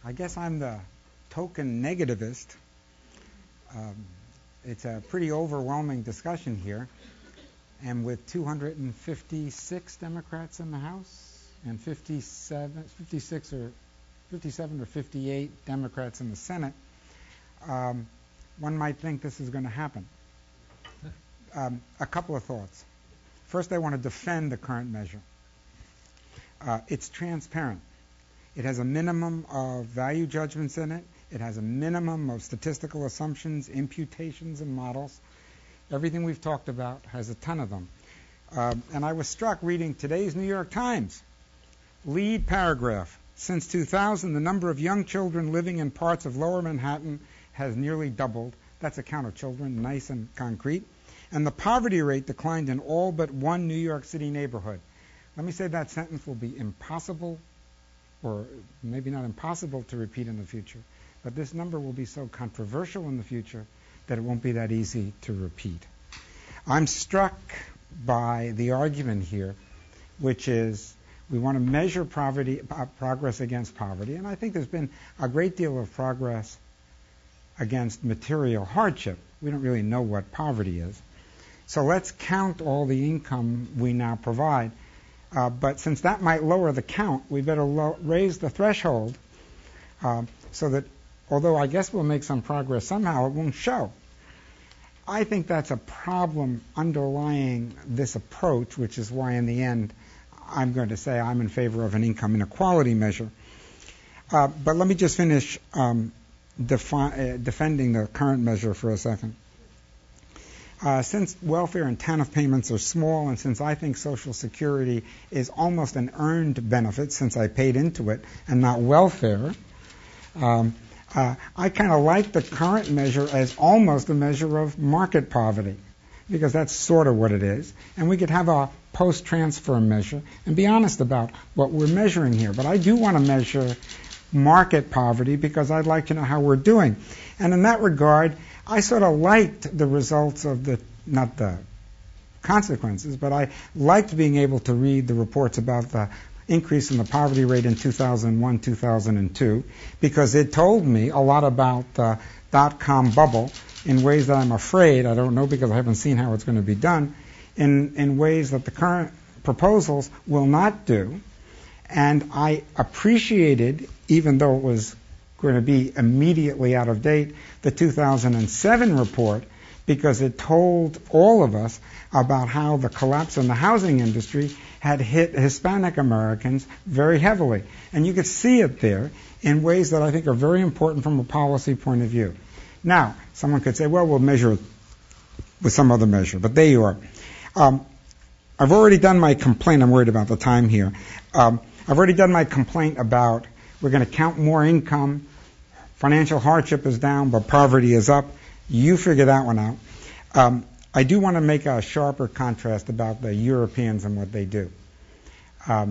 I guess I'm the token negativist. It's a pretty overwhelming discussion here. And with 256 Democrats in the House and 57 or 58 Democrats in the Senate, one might think this is going to happen. A couple of thoughts. First, I want to defend the current measure. It's transparent. It has a minimum of value judgments in it. It has a minimum of statistical assumptions, imputations, and models. Everything we've talked about has a ton of them. And I was struck reading today's New York Times. Lead paragraph. Since 2000, the number of young children living in parts of lower Manhattan has nearly doubled. That's a count of children, nice and concrete. And the poverty rate declined in all but one New York City neighborhood. Let me say that sentence will be impossible, or maybe not impossible to repeat in the future. But this number will be so controversial in the future that it won't be that easy to repeat. I'm struck by the argument here, which is we want to measure progress against poverty, and I think there's been a great deal of progress against material hardship. We don't really know what poverty is. So let's count all the income we now provide. But since that might lower the count, we better raise the threshold so that although I guess we'll make some progress somehow, it won't show. I think that's a problem underlying this approach, which is why in the end I'm going to say I'm in favor of an income inequality measure. But let me just finish defending the current measure for a second. Since welfare and TANF payments are small, and since I think Social Security is almost an earned benefit since I paid into it and not welfare, I kind of like the current measure as almost a measure of market poverty, because that's sort of what it is. And we could have a post-transfer measure and be honest about what we're measuring here. But I do want to measure market poverty because I'd like to know how we're doing. And in that regard, I sort of liked the results of not the consequences, but I liked being able to read the reports about the increase in the poverty rate in 2001, 2002, because it told me a lot about the dot-com bubble in ways that I'm afraid, I don't know because I haven't seen how it's going to be done, in ways that the current proposals will not do. And I appreciated, even though it was going to be immediately out of date, the 2007 report, because it told all of us about how the collapse in the housing industry had hit Hispanic Americans very heavily. And you could see it there in ways that I think are very important from a policy point of view. Now, someone could say, well, we'll measure it with some other measure, but there you are. I've already done my complaint. I'm worried about the time here. I've already done my complaint about we're going to count more income. Financial hardship is down, but poverty is up. You figure that one out. I do want to make a sharper contrast about the Europeans and what they do. A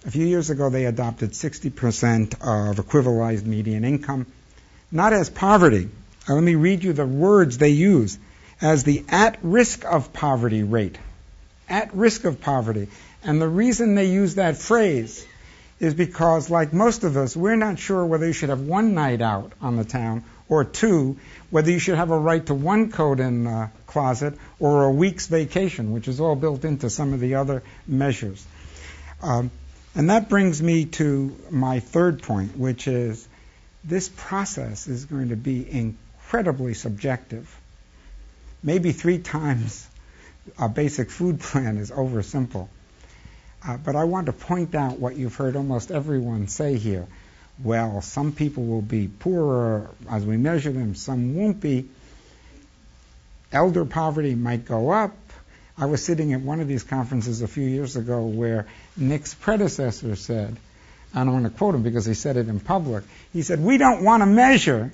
few years ago, they adopted 60% of equivalized median income, not as poverty. Let me read you the words they use, as the at-risk of poverty rate. At risk of poverty. And the reason they use that phrase is because, like most of us, we're not sure whether you should have one night out on the town or two, whether you should have a right to one coat in the closet or a week's vacation, which is all built into some of the other measures. And that brings me to my third point, which is this process is going to be incredibly subjective. Maybe 3 times a basic food plan is oversimple. But I want to point out what you've heard almost everyone say here. Well, some people will be poorer as we measure them, some won't be. Elder poverty might go up. I was sitting at one of these conferences a few years ago where Nick's predecessor said, I don't want to quote him because he said it in public, he said, we don't want a measure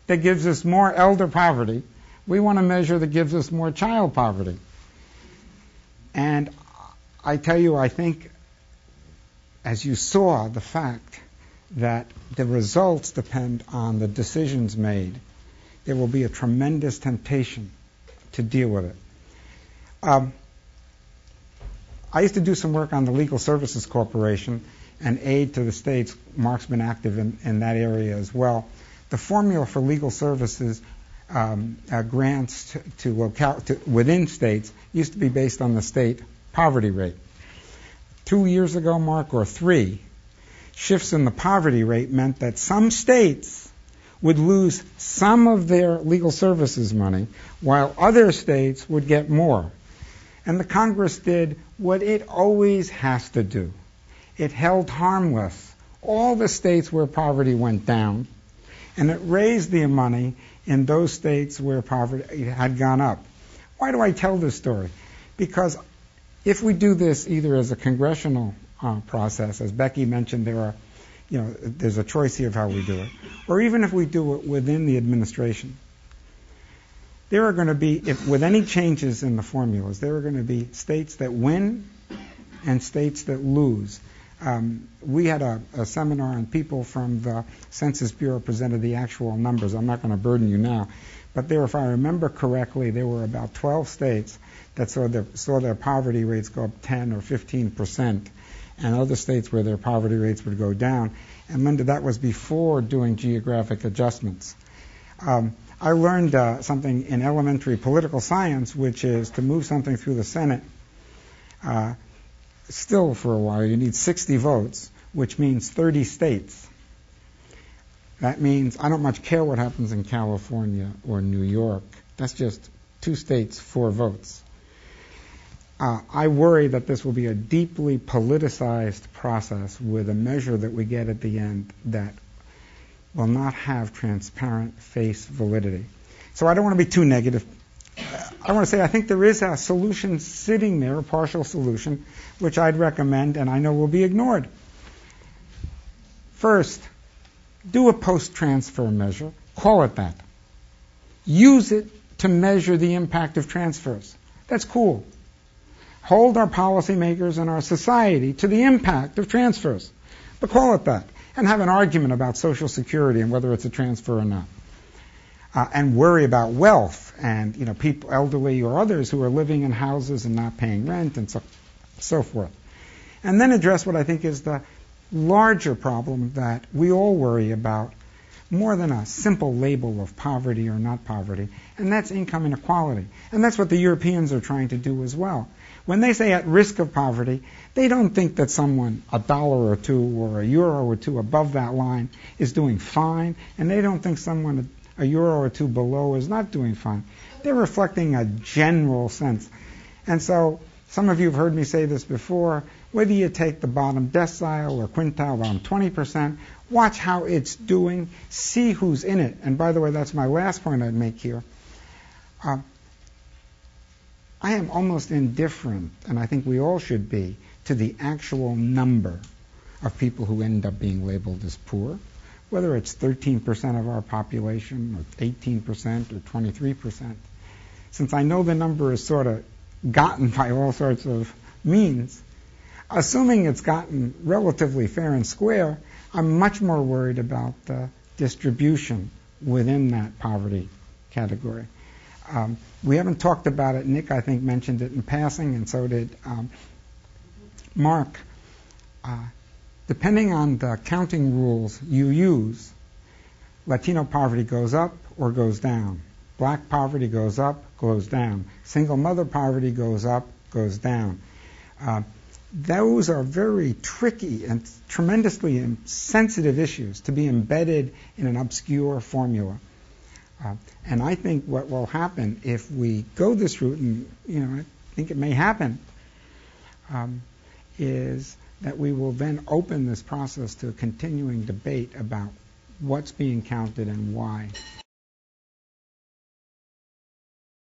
that gives us more elder poverty. We want a measure that gives us more child poverty. And I tell you, I think, as you saw, the fact that the results depend on the decisions made, there will be a tremendous temptation to deal with it. I used to do some work on the Legal Services Corporation, and aid to the states. Mark's been active in that area as well. The formula for legal services grants to within states used to be based on the state poverty rate. 2 years ago, Mark, or 3, shifts in the poverty rate meant that some states would lose some of their legal services money, while other states would get more. And the Congress did what it always has to do. It held harmless all the states where poverty went down, and it raised the money in those states where poverty had gone up. Why do I tell this story? Because if we do this either as a congressional process, as Becky mentioned, there's a choice here of how we do it, or even if we do it within the administration, there are going to be, with any changes in the formulas, there are going to be states that win and states that lose. We had a seminar, and people from the Census Bureau presented the actual numbers. I'm not going to burden you now, but there, if I remember correctly, there were about 12 states that saw their poverty rates go up 10 or 15%, and other states where their poverty rates would go down. And Linda, that was before doing geographic adjustments. I learned something in elementary political science, which is to move something through the Senate, still for a while, you need 60 votes, which means 30 states. That means I don't much care what happens in California or New York. That's just 2 states, 4 votes. I worry that this will be a deeply politicized process with a measure that we get at the end that will not have transparent face validity. So I don't want to be too negative. I want to say I think there is a solution sitting there, a partial solution, which I'd recommend, and I know will be ignored. First, do a post-transfer measure. Call it that. Use it to measure the impact of transfers. That's cool. Hold our policymakers and our society to the impact of transfers. But call it that. And have an argument about Social Security and whether it's a transfer or not. And worry about wealth and people, elderly or others, who are living in houses and not paying rent and so forth. And then address what I think is the larger problem that we all worry about, more than a simple label of poverty or not poverty, and that's income inequality. And that's what the Europeans are trying to do as well. When they say at risk of poverty, they don't think that someone $1 or $2 or €1 or 2 above that line is doing fine, and they don't think someone €1 or 2 below is not doing fine. They're reflecting a general sense. And so some of you have heard me say this before, whether you take the bottom decile or quintile, bottom 20%, watch how it's doing, see who's in it. And by the way, that's my last point I'd make here. I am almost indifferent, and I think we all should be, to the actual number of people who end up being labeled as poor, whether it's 13% of our population or 18% or 23%. Since I know the number is sort of gotten by all sorts of means, assuming it's gotten relatively fair and square, I'm much more worried about the distribution within that poverty category. We haven't talked about it. Nick, I think, mentioned it in passing, and so did Mark. Depending on the counting rules you use, Latino poverty goes up or goes down. Black poverty goes up, goes down. Single mother poverty goes up, goes down. Those are very tricky and tremendously sensitive issues to be embedded in an obscure formula. And I think what will happen if we go this route, and I think it may happen, is that we will then open this process to a continuing debate about what's being counted and why.